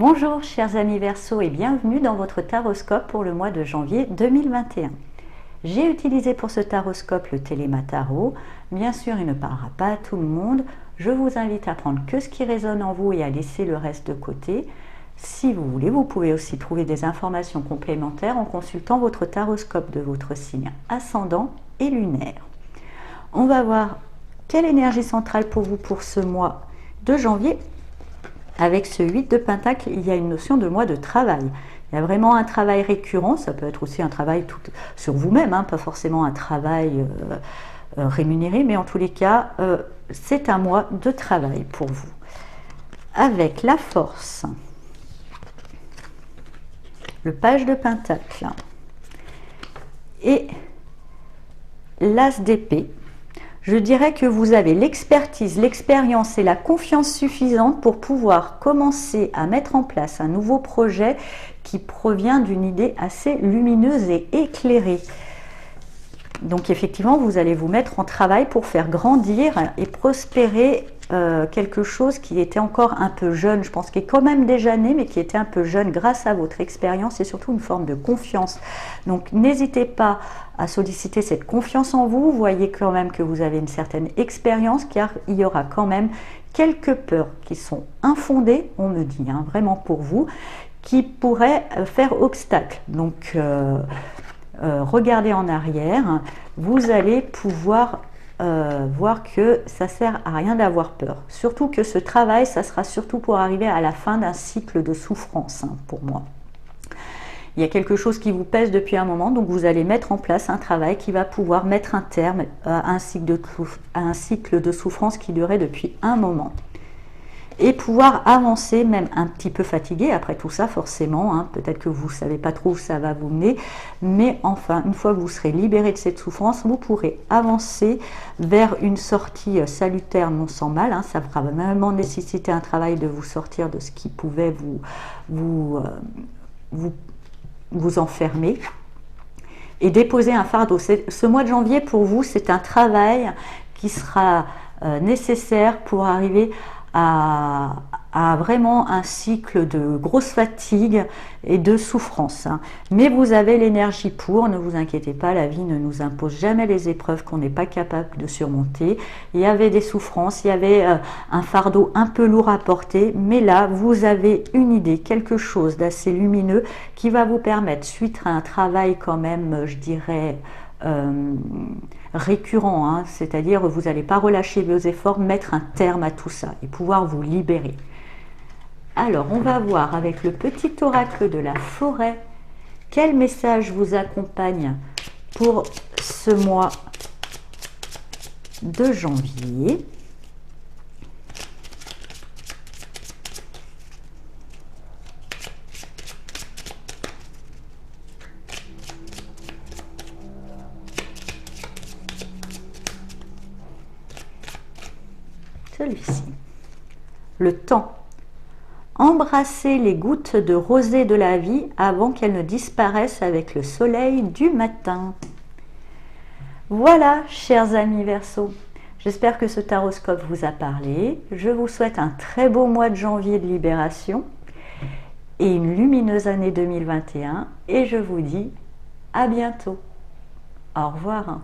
Bonjour chers amis Verseau et bienvenue dans votre taroscope pour le mois de janvier 2021. J'ai utilisé pour ce taroscope le Téléma Tarot. Bien sûr, il ne parlera pas à tout le monde. Je vous invite à prendre que ce qui résonne en vous et à laisser le reste de côté. Si vous voulez, vous pouvez aussi trouver des informations complémentaires en consultant votre taroscope de votre signe ascendant et lunaire. On va voir quelle énergie centrale pour vous pour ce mois de janvier. Avec ce 8 de Pentacle, il y a une notion de mois de travail. Il y a vraiment un travail récurrent, ça peut être aussi un travail tout sur vous-même, pas forcément un travail rémunéré, mais en tous les cas, c'est un mois de travail pour vous. Avec la force, le page de Pentacle et l'as d'épée, je dirais que vous avez l'expertise, l'expérience et la confiance suffisante pour pouvoir commencer à mettre en place un nouveau projet qui provient d'une idée assez lumineuse et éclairée. Donc effectivement, vous allez vous mettre en travail pour faire grandir et prospérer quelque chose qui était encore un peu jeune. Je pense qu'il est quand même déjà né, mais qui était un peu jeune grâce à votre expérience et surtout une forme de confiance. Donc n'hésitez pas à solliciter cette confiance en vous. Vous voyez quand même que vous avez une certaine expérience, car il y aura quand même quelques peurs qui sont infondées, on me dit, vraiment pour vous, qui pourraient faire obstacle. Donc regardez en arrière, vous allez pouvoir voir que ça sert à rien d'avoir peur. Surtout que ce travail, ça sera surtout pour arriver à la fin d'un cycle de souffrance, pour moi. Il y a quelque chose qui vous pèse depuis un moment, donc vous allez mettre en place un travail qui va pouvoir mettre un terme à un cycle de souffrance qui durait depuis un moment. Et pouvoir avancer, même un petit peu fatigué après tout ça forcément, peut-être que vous ne savez pas trop où ça va vous mener, mais enfin, une fois que vous serez libéré de cette souffrance, vous pourrez avancer vers une sortie salutaire non sans mal, ça va vraiment nécessiter un travail de vous sortir de ce qui pouvait vous enfermer et déposer un fardeau. Ce mois de janvier pour vous, c'est un travail qui sera nécessaire pour arriver à vraiment un cycle de grosse fatigue et de souffrance. Mais vous avez l'énergie pour, ne vous inquiétez pas, la vie ne nous impose jamais les épreuves qu'on n'est pas capable de surmonter. Il y avait des souffrances, il y avait un fardeau un peu lourd à porter, mais là, vous avez une idée, quelque chose d'assez lumineux qui va vous permettre, suite à un travail quand même, je dirais, récurrent, c'est-à-dire vous n'allez pas relâcher vos efforts, mettre un terme à tout ça et pouvoir vous libérer. Alors on va voir avec le petit oracle de la forêt quel message vous accompagne pour ce mois de janvier. Celui-ci. Le temps. Embrassez les gouttes de rosée de la vie avant qu'elles ne disparaissent avec le soleil du matin. Voilà, chers amis Verseau. J'espère que ce taroscope vous a parlé. Je vous souhaite un très beau mois de janvier de libération et une lumineuse année 2021. Et je vous dis à bientôt. Au revoir.